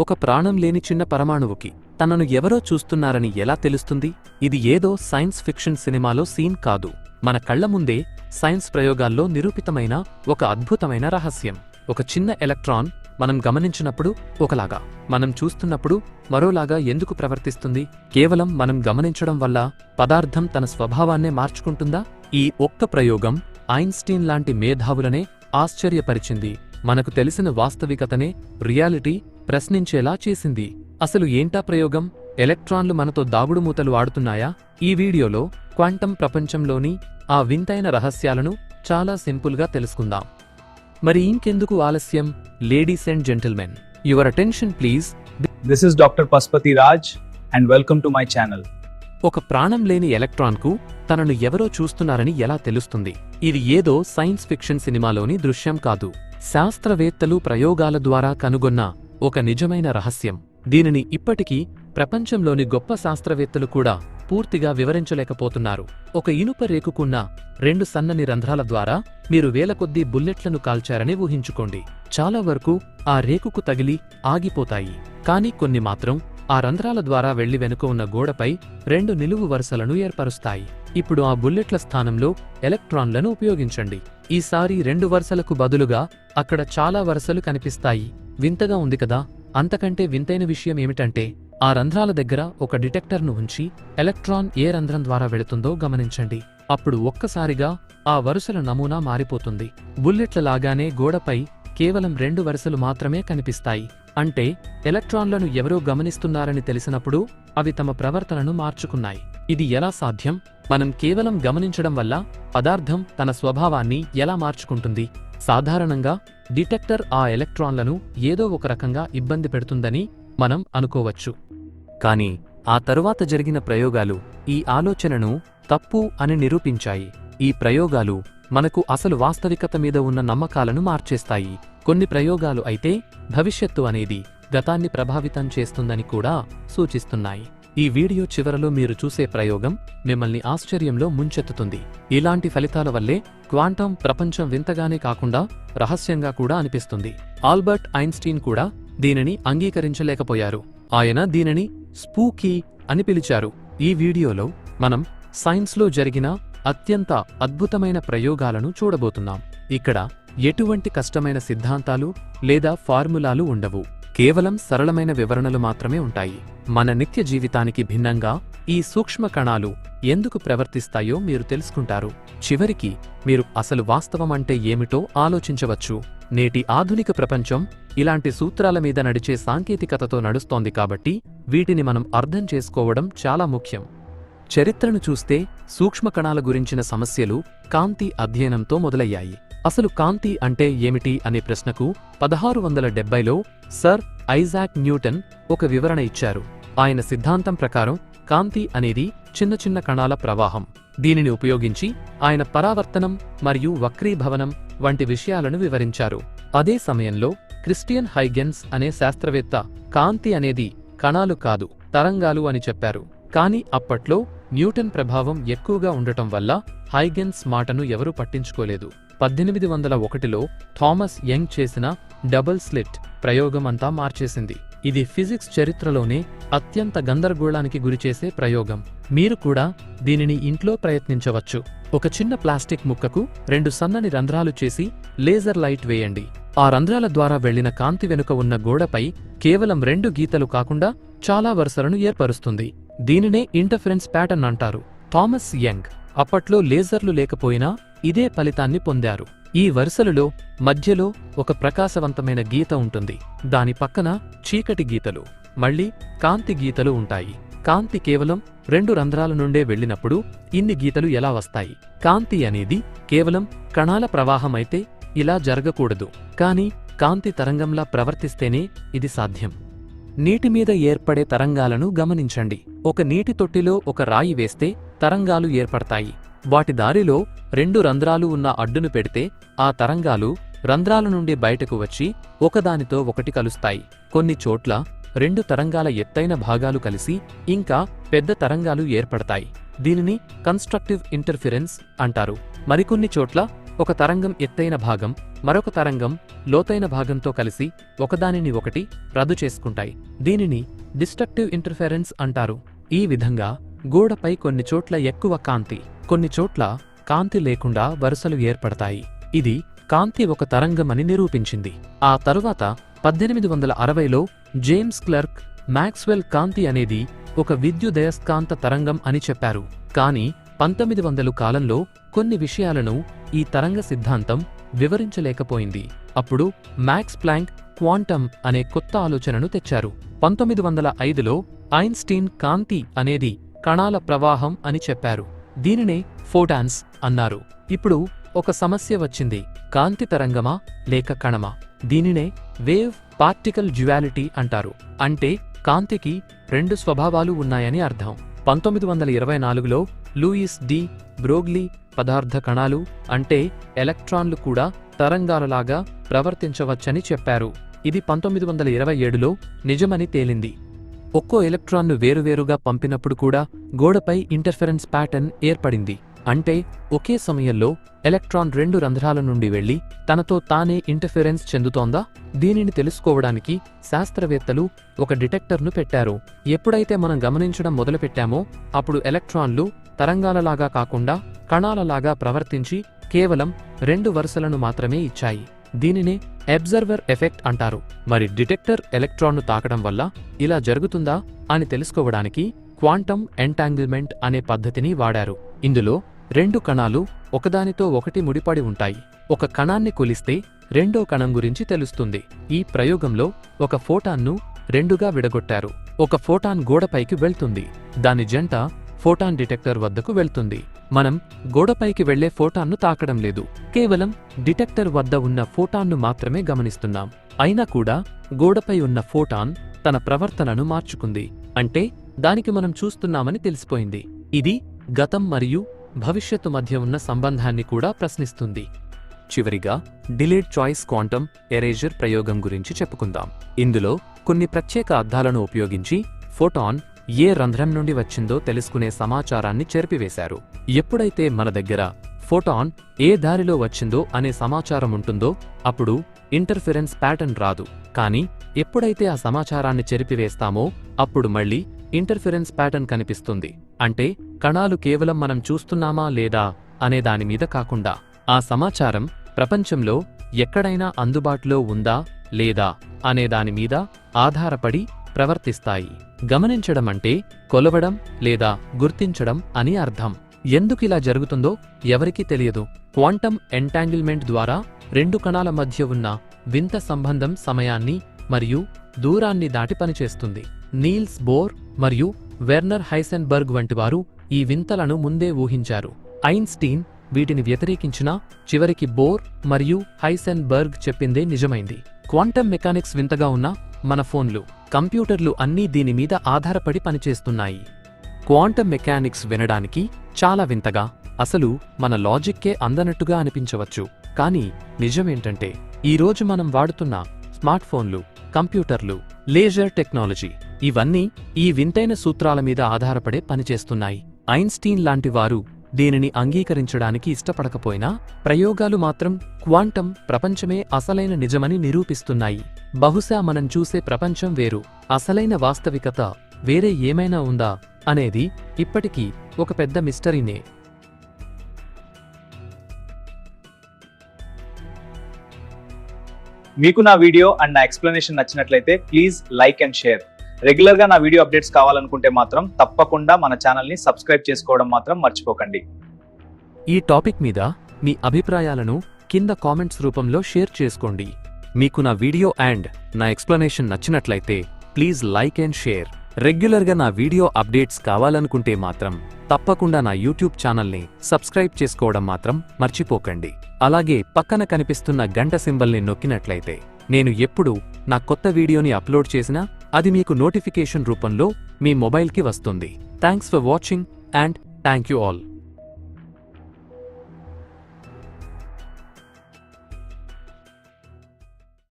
ఒక ప్రాణం లేని చిన్న పరమాణువుకి తనను ఎవరో చూస్తున్నారని ఎలా తెలుస్తుంది? ఇది ఏదో సైన్స్ ఫిక్షన్ సినిమాలో సీన్ కాదు. మన కళ్ల ముందే సైన్స్ ప్రయోగాల్లో నిరూపితమైన ఒక అద్భుతమైన రహస్యం. ఒక చిన్న ఎలక్ట్రాన్ మనం గమనించినప్పుడు ఒకలాగా, మనం చూస్తున్నప్పుడు మరోలాగా ఎందుకు ప్రవర్తిస్తుంది? కేవలం మనం గమనించడం వల్ల పదార్థం తన స్వభావాన్నే మార్చుకుంటుందా? ఈ ఒక్క ప్రయోగం ఐన్స్టీన్ లాంటి మేధావులనే ఆశ్చర్యపరిచింది. మనకు తెలిసిన వాస్తవికతనే రియాలిటీ ప్రశ్నించేలా చేసింది. అసలు ఏంటా ప్రయోగం? ఎలక్ట్రాన్లు మనతో దాగుడుమూతలు ఆడుతున్నాయా? ఈ వీడియోలో క్వాంటం ప్రపంచంలోని ఆ వింతైన రహస్యాలను చాలా సింపుల్గా తెలుసుకుందాం. మరి ఇంకెందుకు ఆలస్యం? Ladies and gentlemen, your attention please. This is Dr. Paspati Raj and welcome to my channel. ఒక ప్రాణం లేని ఎలక్ట్రాన్కు తనను ఎవరో చూస్తున్నారని ఎలా తెలుస్తుంది? ఇది ఏదో సైన్స్ ఫిక్షన్ సినిమాలోని దృశ్యం కాదు. శాస్త్రవేత్తలు ప్రయోగాల ద్వారా కనుగొన్న ఒక నిజమైన రహస్యం. దీనిని ఇప్పటికీ ప్రపంచంలోని గొప్ప శాస్త్రవేత్తలు కూడా పూర్తిగా వివరించలేకపోతున్నారు. ఒక ఇనుప రేకుకున్న 2 సన్నని రంధ్రాల ద్వారా మీరు వేల కొద్దీ బుల్లెట్లను కాల్చారని ఊహించుకోండి. చాలా వరకు ఆ రేకుకు తగిలి ఆగిపోతాయి. కానీ కొన్ని మాత్రం ఆ రంధ్రాల ద్వారా వెళ్లి వెనుక ఉన్న గోడపై 2 నిలువు వరుసలను ఏర్పరుస్తాయి. ఇప్పుడు ఆ బుల్లెట్ల స్థానంలో ఎలక్ట్రాన్లను ఉపయోగించండి. ఈసారి 2 వరుసలకు బదులుగా అక్కడ చాలా వరుసలు కనిపిస్తాయి. వింతగా ఉంది కదా? అంతకంటే వింతైన విషయం ఏమిటంటే, ఆ రంధ్రాల దగ్గర ఒక డిటెక్టర్ను ఉంచి ఎలక్ట్రాన్ ఏ రంధ్రం ద్వారా వెళుతుందో గమనించండి. అప్పుడు ఒక్కసారిగా ఆ వరుసల నమూనా మారిపోతుంది. బుల్లెట్లలాగానే గోడపై కేవలం 2 వరుసలు మాత్రమే కనిపిస్తాయి. అంటే ఎలక్ట్రాన్లను ఎవరో గమనిస్తున్నారని తెలిసినప్పుడు అవి తమ ప్రవర్తనను మార్చుకున్నాయి. ఇది ఎలా సాధ్యం? మనం కేవలం గమనించడం వల్ల పదార్థం తన స్వభావాన్ని ఎలా మార్చుకుంటుంది? సాధారణంగా డిటెక్టర్ ఆ ఎలక్ట్రాన్లను ఏదో ఒక రకంగా ఇబ్బంది పెడుతుందని మనం అనుకోవచ్చు. కానీ ఆ తరువాత జరిగిన ప్రయోగాలు ఈ ఆలోచనను తప్పు అని నిరూపించాయి. ఈ ప్రయోగాలు మనకు అసలు వాస్తవికత మీద ఉన్న నమ్మకాలను మార్చేస్తాయి. కొన్ని ప్రయోగాలు అయితే భవిష్యత్తు అనేది గతాన్ని ప్రభావితం చేస్తుందని కూడా సూచిస్తున్నాయి. ఈ వీడియో చివరలో మీరు చూసే ప్రయోగం మిమ్మల్ని ఆశ్చర్యంలో ముంచెత్తుతుంది. ఇలాంటి ఫలితాల వల్లే క్వాంటం ప్రపంచం వింతగానే కాకుండా రహస్యంగా కూడా అనిపిస్తుంది. ఆల్బర్ట్ ఐన్స్టీన్ కూడా దీనిని అంగీకరించలేకపోయారు. ఆయన దీనిని స్పూకీ అని పిలిచారు. ఈ వీడియోలో మనం సైన్స్లో జరిగిన అత్యంత అద్భుతమైన ప్రయోగాలను చూడబోతున్నాం. ఇక్కడ ఎటువంటి కష్టమైన సిద్ధాంతాలు లేదా ఫార్ములాలు ఉండవు. కేవలం సరళమైన వివరణలు మాత్రమే ఉంటాయి. మన నిత్య జీవితానికి భిన్నంగా ఈ సూక్ష్మ కణాలు ఎందుకు ప్రవర్తిస్తాయో మీరు తెలుసుకుంటారు. చివరికి మీరు అసలు వాస్తవం అంటే ఏమిటో ఆలోచించవచ్చు. నేటి ఆధునిక ప్రపంచం ఇలాంటి సూత్రాల మీద నడిచే సాంకేతికతతో నడుస్తోంది కాబట్టి వీటిని మనం అర్థం చేసుకోవడం చాలా ముఖ్యం. చరిత్రను చూస్తే సూక్ష్మ కణాల గురించిన సమస్యలు కాంతి అధ్యయనంతో మొదలయ్యాయి. అసలు కాంతి అంటే ఏమిటి అనే ప్రశ్నకు 1670లో సర్ ఐజాక్ న్యూటన్ ఒక వివరణ ఇచ్చారు. ఆయన సిద్ధాంతం ప్రకారం కాంతి అనేది చిన్న చిన్న కణాల ప్రవాహం. దీనిని ఉపయోగించి ఆయన పరావర్తనం మరియు వక్రీభవనం వంటి విషయాలను వివరించారు. అదే సమయంలో క్రిస్టియన్ హైగెన్స్ అనే శాస్త్రవేత్త కాంతి అనేది కణాలు కాదు, తరంగాలు అని చెప్పారు. కానీ అప్పట్లో న్యూటన్ ప్రభావం ఎక్కువగా ఉండటం వల్ల హైగెన్స్ మాటను ఎవరూ పట్టించుకోలేదు. 1801లో థామస్ యంగ్ చేసిన డబుల్ స్లిట్ ప్రయోగం అంతా మార్చేసింది. ఇది ఫిజిక్స్ చరిత్రలోనే అత్యంత గందరగోళానికి గురిచేసే ప్రయోగం. మీరు కూడా దీనిని ఇంట్లో ప్రయత్నించవచ్చు. ఒక చిన్న ప్లాస్టిక్ ముక్కకు 2 సన్నని రంధ్రాలు చేసి లేజర్ లైట్ వేయండి. ఆ రంధ్రాల ద్వారా వెళ్లిన కాంతి వెనుక ఉన్న గోడపై కేవలం 2 గీతలు కాకుండా చాలా వరుసలను ఏర్పరుస్తుంది. దీనినే ఇంటర్ఫరెన్స్ ప్యాటర్న్ అంటారు. థామస్ యంగ్ అప్పట్లో లేజర్లు లేకపోయినా ఇదే ఫలితాన్ని పొందారు. ఈ వరుసలలో మధ్యలో ఒక ప్రకాశవంతమైన గీత ఉంటుంది. దాని పక్కన చీకటి గీతలు, మళ్లీ కాంతి గీతలు ఉంటాయి. కాంతి కేవలం 2 రంధ్రాల నుండే వెళ్లినప్పుడు ఇన్ని గీతలు ఎలా వస్తాయి? కాంతి అనేది కేవలం కణాల ప్రవాహమైతే ఇలా జరగకూడదు. కానీ కాంతి తరంగంలా ప్రవర్తిస్తేనే ఇది సాధ్యం. నీటి మీద ఏర్పడే తరంగాలను గమనించండి. ఒక నీటి తొట్టిలో ఒక రాయి వేస్తే తరంగాలు ఏర్పడతాయి. వాటి దారిలో 2 రంధ్రాలు ఉన్న అడ్డును పెడితే ఆ తరంగాలు రంధ్రాల నుండి బయటకు వచ్చి ఒకదానితో ఒకటి కలుస్తాయి. కొన్ని చోట్ల 2 తరంగాల ఎత్తైన భాగాలు కలిసి ఇంకా పెద్ద తరంగాలు ఏర్పడతాయి. దీనిని కన్స్ట్రక్టివ్ ఇంటర్ఫిరెన్స్ అంటారు. మరికొన్ని చోట్ల ఒక తరంగం ఎత్తైన భాగం మరొక తరంగం లోతైన భాగంతో కలిసి ఒకదానిని ఒకటి రద్దు చేసుకుంటాయి. దీనిని డిస్ట్రక్టివ్ ఇంటర్ఫెరెన్స్ అంటారు. ఈ విధంగా గోడపై కొన్ని చోట్ల ఎక్కువ కాంతి, కొన్ని చోట్ల కాంతి లేకుండా వరుసలు ఏర్పడతాయి. ఇది కాంతి ఒక తరంగమని నిరూపించింది. ఆ తరువాత 1860లో జేమ్స్ క్లర్క్ మాక్స్వెల్ కాంతి అనేది ఒక విద్యుదయస్కాంత తరంగం అని చెప్పారు. కానీ 1900 కాలంలో కొన్ని విషయాలను ఈ తరంగ సిద్ధాంతం వివరించలేకపోయింది. అప్పుడు మాక్స్ ప్లాంక్ క్వాంటం అనే కొత్త ఆలోచనను తెచ్చారు. 1905లో ఐన్స్టీన్ కాంతి అనేది కణాల ప్రవాహం అని చెప్పారు. దీనినే ఫోటాన్స్ అన్నారు. ఇప్పుడు ఒక సమస్య వచ్చింది. కాంతి తరంగమా లేక కణమా? దీనినే వేవ్ పార్టికల్ డ్యుయాలిటీ అంటారు. అంటే కాంతికి రెండు స్వభావాలు ఉన్నాయని అర్థం. 1924లో లూయిస్ డి బ్రోగ్లీ పదార్థ కణాలు అంటే ఎలక్ట్రాన్లు కూడా తరంగాలలాగా ప్రవర్తించవచ్చని చెప్పారు. ఇది 1927లో నిజమని తేలింది. ఒక్కో ఎలక్ట్రాన్ను వేరువేరుగా పంపినప్పుడు కూడా గోడపై ఇంటర్ఫెరెన్స్ ప్యాటర్న్ ఏర్పడింది. అంటే ఒకే సమయంలో ఎలక్ట్రాన్ రెండు రంధ్రాల నుండి వెళ్లి తనతో తానే ఇంటర్ఫెరెన్స్ చెందుతోందా? దీనిని తెలుసుకోవడానికి శాస్త్రవేత్తలు ఒక డిటెక్టర్ను పెట్టారు. ఎప్పుడైతే మనం గమనించడం మొదలుపెట్టామో అప్పుడు ఎలక్ట్రాన్లు తరంగాలలాగా కాకుండా కణాలలాగా ప్రవర్తించి కేవలం రెండు వరుసలను మాత్రమే ఇచ్చాయి. దీనినే అబ్జర్వర్ ఎఫెక్ట్ అంటారు. మరి డిటెక్టర్ ఎలక్ట్రాన్ను తాకడం వల్ల ఇలా జరుగుతుందా అని తెలుసుకోవడానికి క్వాంటం ఎంటాంగిల్మెంట్ అనే పద్ధతిని వాడారు. ఇందులో రెండు కణాలు ఒకదానితో ఒకటి ముడిపడి ఉంటాయి. ఒక కణాన్ని కొలిస్తే రెండో కణం గురించి తెలుస్తుంది. ఈ ప్రయోగంలో ఒక ఫోటాన్ను రెండుగా విడగొట్టారు. ఒక ఫోటాన్ గోడపైకి వెళ్తుంది. దాని జంట ఫోటాన్ డిటెక్టర్ వద్దకు వెళ్తుంది. మనం గోడపైకి వెళ్లే ఫోటాన్ను తాకడం లేదు. కేవలం డిటెక్టర్ వద్ద ఉన్న ఫోటాన్ను మాత్రమే గమనిస్తున్నాం. అయినా కూడా గోడపై ఉన్న ఫోటాన్ తన ప్రవర్తనను మార్చుకుంది. అంటే దానికి మనం చూస్తున్నామని తెలిసిపోయింది. ఇది గతం మరియు భవిష్యత్తు మధ్య ఉన్న సంబంధాన్ని కూడా ప్రశ్నిస్తుంది. చివరిగా డిలేడ్ చాయిస్ క్వాంటం ఎరేజర్ ప్రయోగం గురించి చెప్పుకుందాం. ఇందులో కొన్ని ప్రత్యేక అద్దాలను ఉపయోగించి ఫోటాన్ ఏ రంధ్రం నుండి వచ్చిందో తెలుసుకునే సమాచారాన్ని చెరిపివేశారు. ఎప్పుడైతే మన దగ్గర ఫోటాన్ ఏ దారిలో వచ్చిందో అనే సమాచారం ఉంటుందో అప్పుడు ఇంటర్ఫెరెన్స్ ప్యాటర్న్ రాదు. కానీ ఎప్పుడైతే ఆ సమాచారాన్ని చెరిపివేస్తామో అప్పుడు మళ్ళీ ఇంటర్ఫెరెన్స్ ప్యాటర్న్ కనిపిస్తుంది. అంటే కణాలు కేవలం మనం చూస్తున్నామా లేదా అనే దానిమీద కాకుండా ఆ సమాచారం ప్రపంచంలో ఎక్కడైనా అందుబాటులో ఉందా లేదా అనే దానిమీద ఆధారపడి ప్రవర్తిస్తాయి. గమనించడం అంటే కొలవడం లేదా గుర్తించడం అని అర్థం. ఎందుకిలా జరుగుతుందో ఎవరికీ తెలియదు. క్వాంటం ఎంటాంగిల్మెంట్ ద్వారా రెండు కణాల మధ్య ఉన్న వింత సంబంధం సమయాన్ని మరియు దూరాన్ని దాటి పనిచేస్తుంది. నీల్స్ బోర్ మరియు వెర్నర్ హైసెన్బర్గ్ వంటివారు ఈ వింతలను ముందే ఊహించారు. ఐన్స్టీన్ వీటిని వ్యతిరేకించినా చివరికి బోర్ మరియు హైసెన్బర్గ్ చెప్పిందే నిజమైంది. క్వాంటం మెకానిక్స్ వింతగా ఉన్న మన ఫోన్లు, కంప్యూటర్లు అన్నీ దీనిమీద ఆధారపడి పనిచేస్తున్నాయి. క్వాంటం మెకానిక్స్ వినడానికి చాలా వింతగా, అసలు మన లాజిక్కే అందనట్టుగా అనిపించవచ్చు. కానీ నిజమేంటంటే ఈరోజు మనం వాడుతున్న స్మార్ట్ ఫోన్లు, కంప్యూటర్లు, లేజర్ టెక్నాలజీ ఇవన్నీ ఈ వింతైన సూత్రాల మీద ఆధారపడే పనిచేస్తున్నాయి. ఐన్స్టీన్ లాంటి వారు దీనిని అంగీకరించడానికి ఇష్టపడకపోయినా ప్రయోగాలు మాత్రం క్వాంటం ప్రపంచమే అసలైన నిజమని నిరూపిస్తున్నాయి. బహుశా మనం చూసే ప్రపంచం వేరు, అసలైన వాస్తవికత వేరే ఏమైనా ఉందా అనేది ఇప్పటికీ ఒక పెద్ద మిస్టరీనే. మీకు నా వీడియో అండ్ నా ఎక్స్ప్లెనేషన్ నచ్చినట్లయితే please like and share. Regular గా నా వీడియో అప్డేట్స్ కావాలనుకుంటే మాత్రం తప్పకుండా మన ఛానల్ని సబ్స్క్రైబ్ చేసుకోవడం మాత్రం మర్చిపోకండి. ఈ టాపిక్ మీద మీ అభిప్రాయాలను కింద కామెంట్స్ రూపంలో షేర్ చేసుకోండి. మీకు నా వీడియో అండ్ నా ఎక్స్ప్లెనేషన్ నచ్చినట్లయితే ప్లీజ్ లైక్ అండ్ షేర్. రెగ్యులర్గా నా వీడియో అప్డేట్స్ కావాలనుకుంటే మాత్రం తప్పకుండా నా యూట్యూబ్ ఛానల్ని సబ్స్క్రైబ్ చేసుకోవడం మాత్రం మర్చిపోకండి. అలాగే పక్కన కనిపిస్తున్న గంట సింబల్ని నొక్కినట్లయితే నేను ఎప్పుడు నా కొత్త వీడియోని అప్లోడ్ చేసినా అది మీకు నోటిఫికేషన్ రూపంలో మీ మొబైల్కి వస్తుంది. Thanks for watching and thank you all.